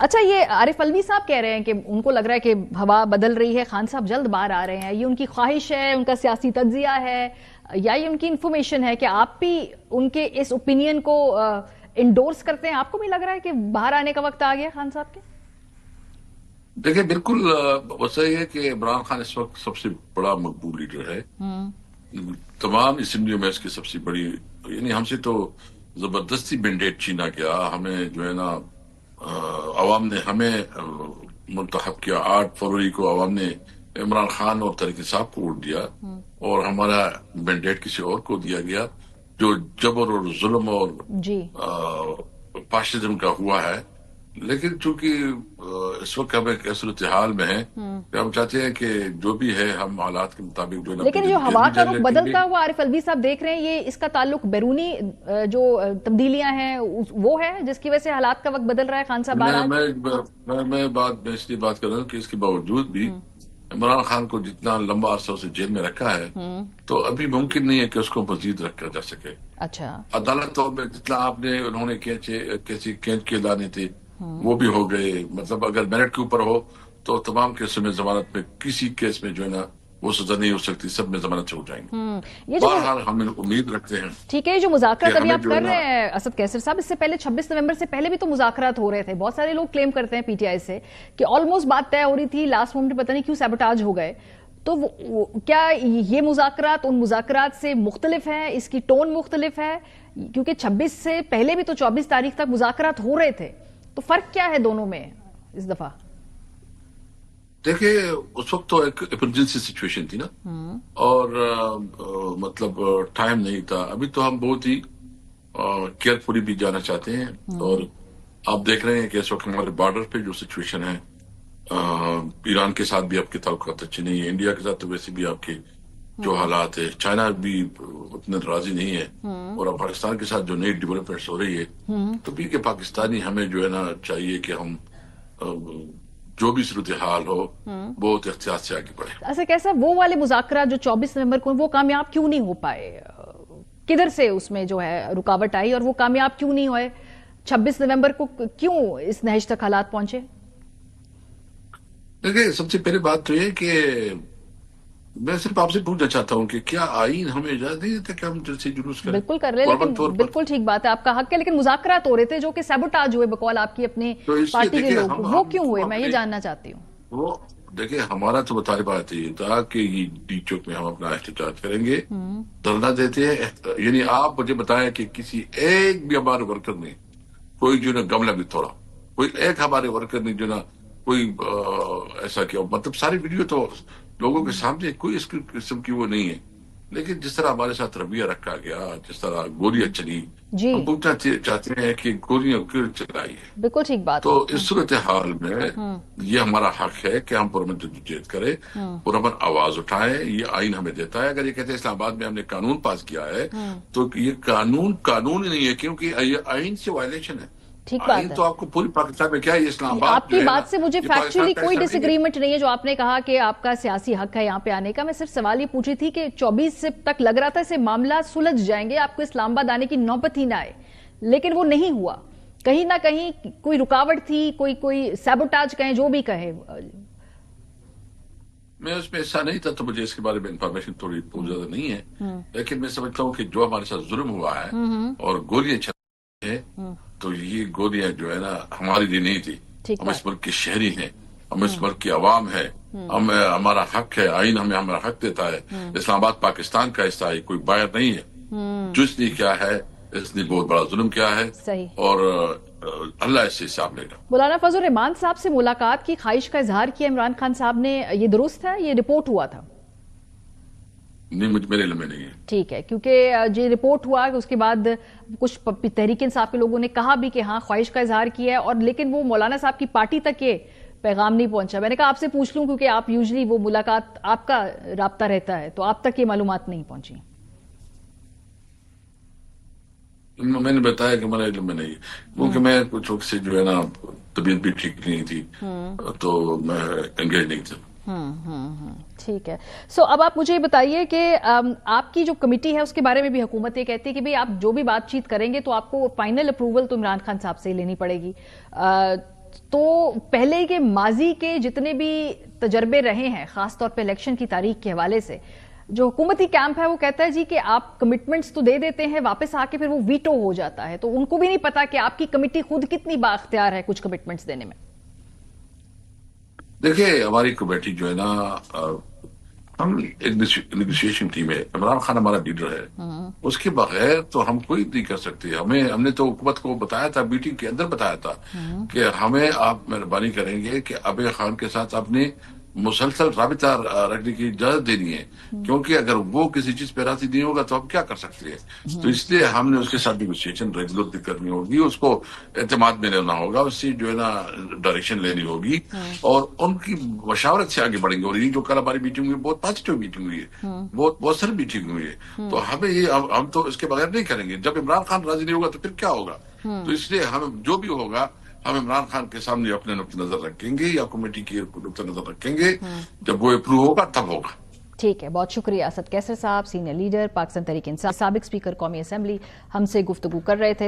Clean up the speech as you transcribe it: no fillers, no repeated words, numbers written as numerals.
اچھا، یہ عارف علوی صاحب کہہ رہے ہیں کہ ان کو لگ رہا ہے کہ ہوا بدل رہی ہے، خان صاحب جلد باہر آ رہے ہیں. یہ ان کی خواہش ہے، ان کا سیاسی تجزیہ ہے، یا یہ ان کی انفارمیشن ہے کہ آپ بھی ان کے اس اوپینین کو انڈورس کرتے ہیں؟ آپ کو بھی لگ رہا ہے کہ باہر آنے کا وقت آ گیا خان صاحب کے؟ دیکھیں، بالکل وہ صحیح ہے کہ عمران خان اس وقت سب سے بڑا مقبول لیڈر ہے. تمام اسمبلیوں میں اس کی سب سے بڑی، یعنی ہم سے تو زبردستی مینڈیٹ چھینا گیا. ہمیں جو ہے نا عوام نے ہمیں منتخب کیا. 8 فروری کو عوام نے عمران خان اور طریق صاحب کو ووٹ دیا اور ہمارا مینڈیٹ کسی اور کو دیا گیا جو جبر اور ظلم اور فاشزم کا ہوا ہے. لیکن چونکہ اس وقت ہم ایک صورتحال میں ہیں کہ ہم چاہتے ہیں کہ جو بھی ہے ہم حالات کے مطابق جو ہے. لیکن جو ہوا کا رخ بدلتا ہوا عارف علوی صاحب دیکھ رہے ہیں، یہ اس کا تعلق بیرونی جو تبدیلیاں ہیں وہ ہے جس کی وجہ سے حالات کا وقت بدل رہا ہے خان صاحب؟ میں اس لیے بات کر رہا ہوں کہ اس کے باوجود بھی عمران خان کو جتنا لمبا عرصہ اسے جیل میں رکھا ہے تو ابھی ممکن نہیں ہے کہ اس کو مزید رکھا جا سکے. اچھا، عدالت میں جتنا آپ نے انہوں نے کیسی کینچ کے لانے تھے وہ بھی ہو گئے. مطلب اگر میرٹ کے اوپر ہو تو تمام کیسوں میں ضمانت میں کسی کیس میں جو ہے نا وہ سزا نہیں ہو سکتی، سب میں ضمانت سے ہو جائیں گے. بہرحال ہم امید رکھتے ہیں. ٹھیک ہے، یہ جو مذاکرات ابھی آپ کر رہے ہیں اسد کیسر صاحب، اس سے پہلے 26 نومبر سے پہلے بھی تو مذاکرات ہو رہے تھے. بہت سارے لوگ کلیم کرتے ہیں پی ٹی آئی سے کہ آلموسٹ بات طے ہو رہی تھی، لاسٹ مومنٹ پتہ نہیں کیوں سیبوٹاج ہو گئے. تو کیا یہ مذاکرات ان مذاکرات سے مختلف ہیں؟ اس کی ٹون مختلف ہے؟ کیونکہ 26 سے پہلے بھی تو 24 تاریخ تک مذاکرات ہو رہے تھے، تو فرق کیا ہے دونوں میں اس دفعہ؟ دیکھیں، اس وقت تو ایک ایمرجنسی سچویشن تھی نا، اور مطلب ٹائم نہیں تھا. ابھی تو ہم بہت ہی کیئرفلی بھی جانا چاہتے ہیں. اور آپ دیکھ رہے ہیں کہ اس وقت ہمارے بارڈر پہ جو سچویشن ہے، ایران کے ساتھ بھی آپ کے تعلقات اچھے نہیں ہیں، انڈیا کے ساتھ تو ویسے بھی آپ کے جو حالات ہے، چائنا بھی اتنا راضی نہیں ہے، اور افغانستان کے ساتھ جو نئی ڈیولپمنٹس ہو رہی ہے تو بھی کہ پاکستانی ہمیں جو ہے نا چاہیے کہ ہم جو بھی صورتحال ہو بہت احتیاط سے آگے بڑھے. ایسا کیسا وہ والے مذاکرات جو 24 نومبر کو وہ کامیاب کیوں نہیں ہو پائے؟ کدھر سے اس میں جو ہے رکاوٹ آئی اور وہ کامیاب کیوں نہیں ہوئے؟ 26 نومبر کو کیوں اس نہج تک حالات پہنچے؟ دیکھیں، سب سے پہلے بات تو یہ کہ میں صرف آپ سے پوچھنا چاہتا ہوں کہ کیا آئین ہمیں اجازت نہیں دیتا کہ ہم جلسے جلوس کریں؟ بالکل کر لیں، لیکن بالکل ٹھیک بات ہے، آپ کا حق ہے. لیکن مذاکرات ہو رہے تھے جو کہ سیبوٹاج ہوئے بقول آپ کی اپنے پارٹی کے لوگ، وہ کیوں ہوئے؟ میں یہ جاننا چاہتی ہوں. وہ دیکھیں، ہمارا تو مطالبات یہ تھا کہ یہ ڈی چوک میں ہم اپنا احتجاج کریں گے، دھرنا دیتے ہیں. یعنی آپ مجھے بتائیں کہ کسی ایک بھی ہمارے ورکر نے کوئی جو نا گملہ بھی توڑا، کوئی ایک ہمارے ورکر نے جو نا کوئی ایسا کیا؟ مطلب ساری ویڈیو تو لوگوں کے سامنے، کوئی اس قسم کی وہ نہیں ہے. لیکن جس طرح ہمارے ساتھ رویہ رکھا گیا، جس طرح گولیاں چلی، ہم پوچھنا چاہتے ہیں کہ گولیاں کیوں چلائی ہے؟ بالکل ٹھیک بات. تو اس صورتحال میں یہ ہمارا حق ہے کہ ہم پرامن جدوجہد کریں، پرامن آواز اٹھائیں. یہ آئین ہمیں دیتا ہے. اگر یہ کہتے ہیں اسلام آباد میں ہم نے قانون پاس کیا ہے تو یہ قانون ہی نہیں ہے، کیونکہ یہ آئین سے وائلیشن ہے. ٹھیک بات ہے. تو آپ کو پوری پاکستان میں کیا ہے، اسلام آباد آپ کی بات سے مجھے فیکچولی کوئی ڈس ایگریمنٹ نہیں ہے جو آپ نے کہا کہ آپ کا سیاسی حق ہے یہاں پہ آنے کا. میں صرف سوال یہ پوچھی تھی کہ 24 سے تک لگ رہا تھا اسے معاملہ سلجھ جائیں گے، آپ کو اسلام آباد آنے کی نوبت ہی نہ آئے، لیکن وہ نہیں ہوا. کہیں نہ کہیں کوئی رکاوٹ تھی، کوئی سیبوٹاج کہیں، جو بھی کہیں. میں اس میں حصہ نہیں تھا تو مجھے اس کے بارے میں انفارمیشن تھوڑی بہت زیادہ نہیں ہے، لیکن میں سمجھتا ہوں کہ جو ہمارے ساتھ ظلم ہوا ہے اور گولیاں چلی ہیں، تو یہ گولیاں جو ہے نا ہماری لیے نہیں تھی. ہم اس ملک کے شہری ہیں، ہم اس ملک کی عوام ہے، ہمارا حق ہے، آئین ہمیں ہمارا حق دیتا ہے. اسلام آباد پاکستان کا حصہ ہے، کوئی باہر نہیں ہے. جو اس نے کیا ہے، اس نے بہت بڑا ظلم کیا ہے، اور اللہ اس سے حساب لے گا. مولانا فضل الرحمان صاحب سے ملاقات کی خواہش کا اظہار کیا عمران خان صاحب نے، یہ درست ہے؟ یہ رپورٹ ہوا تھا؟ نہیں، میرے علم میں نہیں ہے. ٹھیک ہے، کیونکہ یہ رپورٹ ہوا کہ اس کے بعد کچھ تحریک انصاف کے لوگوں نے کہا بھی کہ ہاں خواہش کا اظہار کیا ہے، اور لیکن وہ مولانا صاحب کی پارٹی تک یہ پیغام نہیں پہنچا. میں نے کہا آپ سے پوچھ لوں کیونکہ آپ یوزلی وہ ملاقات آپ کا رابطہ رہتا ہے، تو آپ تک یہ معلومات نہیں پہنچی. میں نے بتایا کہ میرا علم میں نہیں ہے، کیونکہ میں کچھ وقت سے جو ہے نا طبیعت بھی ٹھیک نہیں تھی تو میں انگیج نہیں تھا. ٹھیک ہے. اب آپ مجھے بتائیے کہ آپ کی جو کمیٹی ہے اس کے بارے میں بھی حکومت یہ کہتی ہے کہ آپ جو بھی بات چیت کریں گے تو آپ کو فائنل اپروول تو عمران خان صاحب سے لینی پڑے گی. تو پہلے کے ماضی کے جتنے بھی تجربے رہے ہیں خاص طور پہ الیکشن کی تاریخ کے حوالے سے، جو حکومتی کیمپ ہے وہ کہتا ہے جی کہ آپ کمٹمنٹس تو دے دیتے ہیں، واپس آ کے پھر وہ ویٹو ہو جاتا ہے، تو ان کو بھی نہیں پتا کہ آپ کی کمیٹی خود کتنی بااختیار ہے کچھ کمٹمنٹس دینے میں۔ دیکھیے ہماری کمیٹی جو ہے نا، ہم ایک نیگوشیشن ٹیم ہے، عمران خان ہمارا لیڈر ہے، اس کے بغیر تو ہم کوئی نہیں کر سکتے۔ ہم نے تو حکومت کو بتایا تھا، میٹنگ کے اندر بتایا تھا کہ ہمیں آپ مہربانی کریں گے کہ عبے خان کے ساتھ اپنے مسلسل رابطہ رکھنے کی اجازت دینی ہے، کیونکہ اگر وہ کسی چیز پہ راضی نہیں ہوگا تو ہم کیا کر سکتے ہیں۔ تو اس لیے ہم نے اس کے ساتھ نیگوشیشن ریگولر کرنی ہوگی، اس کو اعتماد میں لینا ہوگا، اس سے جو ہے نا ڈائریکشن لینی ہوگی، اور ان کی مشاورت سے آگے بڑھیں گے۔ اور یہ جو کل ہماری میٹنگ ہوئی بہت پازیٹیو میٹنگ ہوئی ہے، بہت ساری میٹنگ ہوئی ہے، تو ہمیں یہ ہم تو اس کے بغیر نہیں کریں گے۔ جب عمران خان راضی نہیں ہوگا تو پھر کیا ہوگا؟ تو اس لیے ہم جو بھی ہوگا ہم عمران خان کے سامنے اپنے نقطہ نظر رکھیں گے یا کمیٹی کی نقطہ نظر رکھیں گے، جب وہ اپروو ہوگا تب ہوگا۔ ٹھیک ہے، بہت شکریہ۔ اسد کیسر صاحب، سینئر لیڈر پاکستان تحریک انصاف، سابق اسپیکر قومی اسمبلی، ہم سے گفتگو کر رہے تھے۔